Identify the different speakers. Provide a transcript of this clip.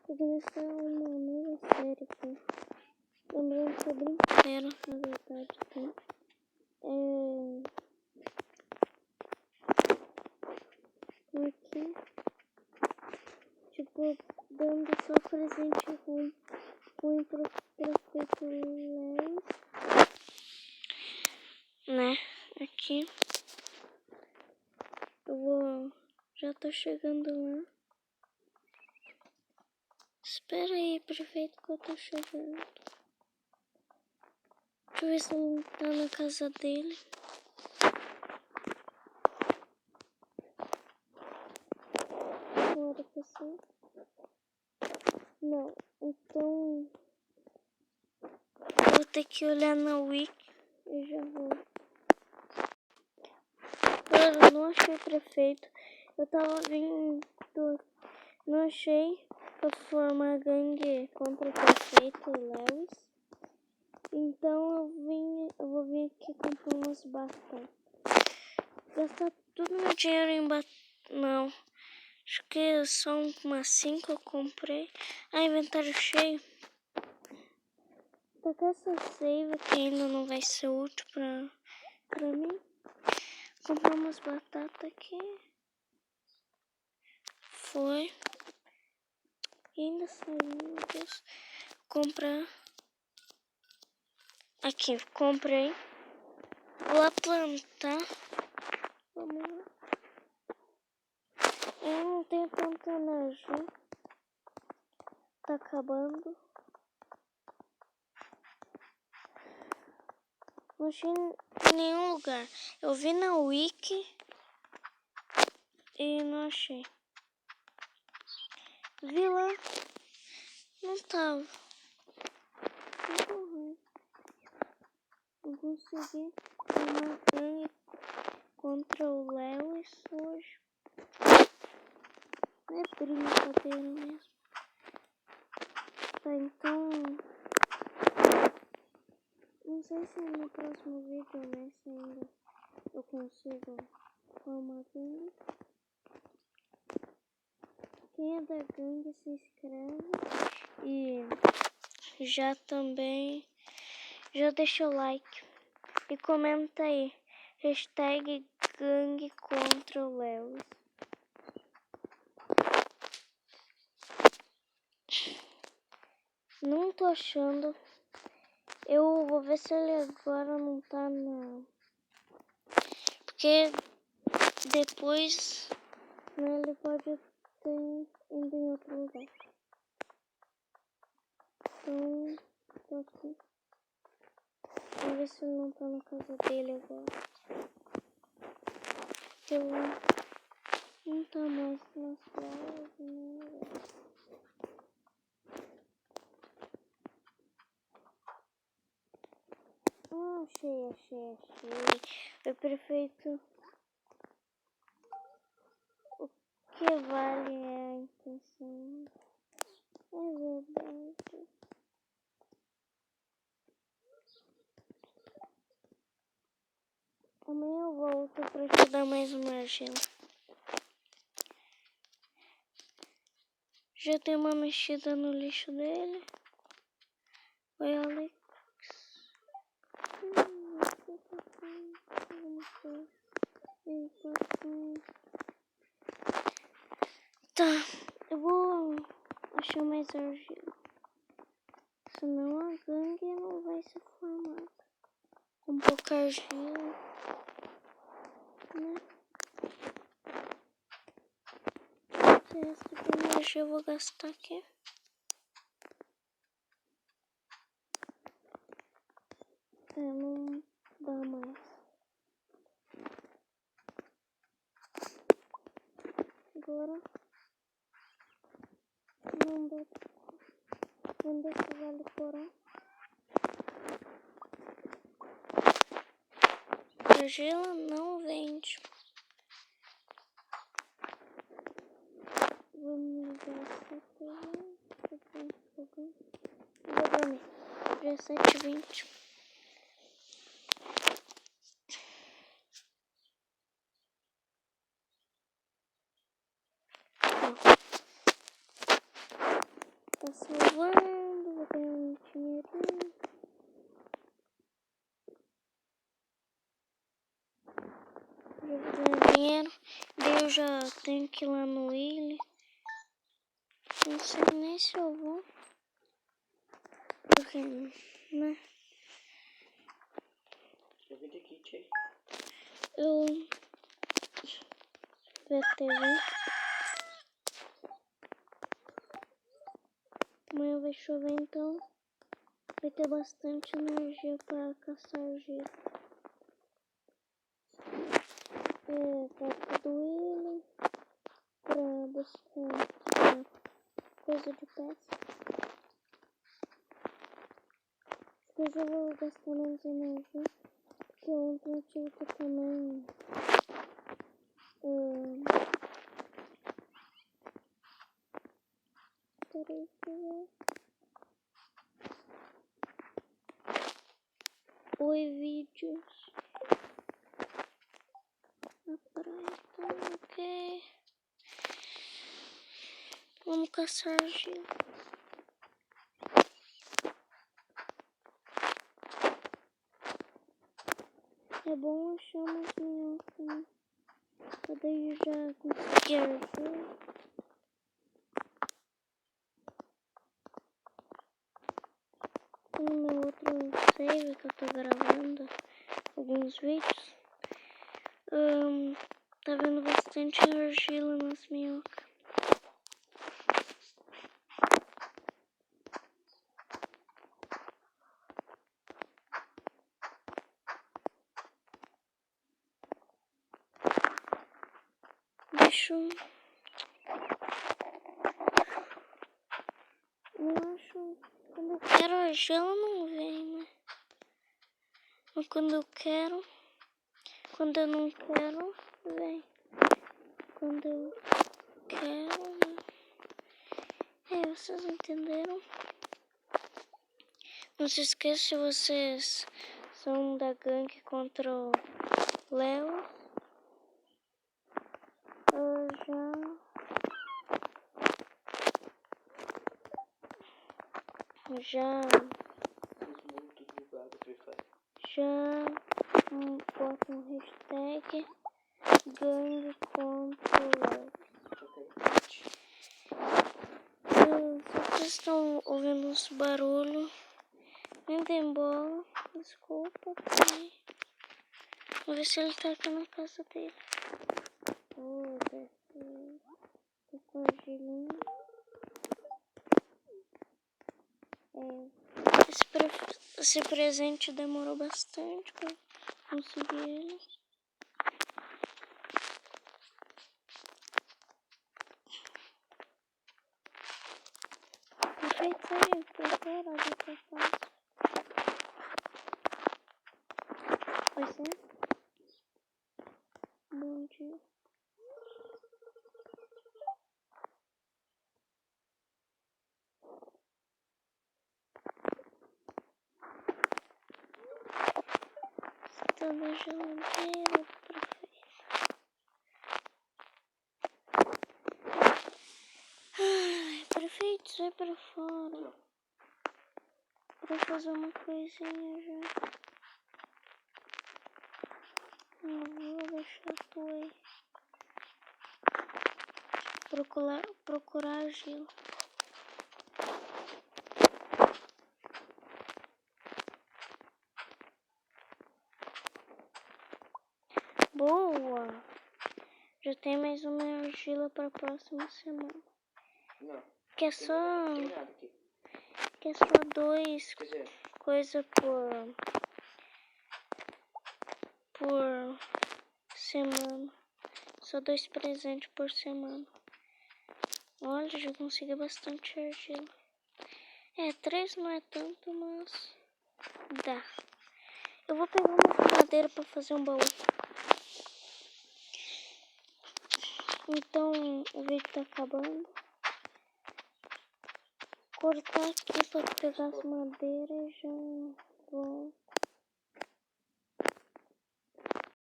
Speaker 1: Vou começar uma nova série aqui. Lembrando que eu brinquedo, na verdade, tá? Aqui, tipo, dando só presente ruim pro prefeito Lewis, né? Aqui, já tô chegando lá. Espera aí, prefeito, que eu tô chegando. Deixa eu ver se ele tá na casa dele. Bora, pessoal. Não, então vou ter que olhar na wiki e já vou. Eu não achei prefeito. Eu tava vindo, não achei pra formar gangue contra o prefeito Lewis. Então eu vou vir aqui comprar umas batatas. Gastar todo meu dinheiro em batatas. Não, acho que só umas 5 eu comprei. Inventário cheio. Tá com essa save que ainda não vai ser útil pra mim. Comprar umas batatas aqui. Foi. E ainda saiu, meu Deus. Comprar. Aqui, comprei. Vou lá plantar. Vamos lá. Eu não tenho tanta energia. Tá acabando. Não achei em nenhum lugar. Eu vi na wiki e não achei. Vi lá. Não tava. Muito ruim. Não consegui uma gangue contra o Lewis hoje. Não é brincadeira mesmo. Tá, então... Não sei se no próximo vídeo, né, se ainda eu consigo formar gangue. Quem é da gangue se inscreve e já também deixa o like e comenta aí, hashtag gangue contra o Lewis. Não tô achando. Eu vou ver se ele agora não tá na... Porque depois, né, ele pode ter ido em outro lugar. Então, tô aqui. Vamos ver se ele não tá na casa dele agora. Eu não tá mais nas praias, né? Achei. O prefeito. O que vale é a intenção. É verdade. Amanhã eu volto pra te dar mais uma argila. Já tem uma mexida no lixo dele. Oi, Alex. Tá, eu vou achar mais argila. Senão a gangue não vai se formar. Com pouca argila, né? Se essa de energia eu vou gastar aqui. Não dá mais. Agora não dá. Vender esse vale coral. Argila não vende. Vamos ligar essa aqui. Vou dormir. Já é 7h20. Tá salvando, vou ganhar um dinheirinho. Já vou ganhar dinheiro. Daí eu já tenho que ir lá no Willy. Não sei nem se eu vou. Porque, né?
Speaker 2: Eu vim aqui, Tchê.
Speaker 1: Eu ver TV. Amanhã vai chover, então vai ter bastante energia para caçar gelo. Toca do Willy para buscar coisa de pesca. Depois eu vou gastar menos energia, porque ontem eu tive que também peraí que eu... Oi, vídeos. Na praia, tá ok. Vamos caçar gelo. É bom achar umas minhocas, né? Eu daí já consegui argila. No meu outro save que eu tô gravando alguns vídeos, tá vendo bastante argila nas minhocas. Deixa eu... Não acho... Quando eu quero argila não vem, né? Mas quando eu quero... Quando eu não quero, vem. Quando eu quero, né? Vocês entenderam? Não se esqueça, se vocês são da gangue contra o Léo, já bota um hashtag gangue contra o Léo. Se vocês estão ouvindo uns barulhos, nem tem bola, desculpa. Vamos ver se ele tá aqui na casa dele. Tô com a gelinha. Esse presente demorou bastante pra conseguir ele. Perfeito, gente. Prepara a outra fase. Vai ser? Bom dia. Está na geladeira, prefeito. Ai, prefeito, sai pra fora. Pra fazer uma coisinha já. Não vou deixar tu aí. Procurar gelo. Boa! Já tem mais uma argila para a próxima semana.
Speaker 2: Não.
Speaker 1: Que é só...
Speaker 2: Tem nada aqui.
Speaker 1: Que é só 2 coisas por semana. Só 2 presentes por semana. Olha, já consegui bastante argila. 3 não é tanto, mas dá. Eu vou pegar uma madeira para fazer um baú. Então o vídeo tá acabando. Cortar aqui para pegar as madeiras e já vou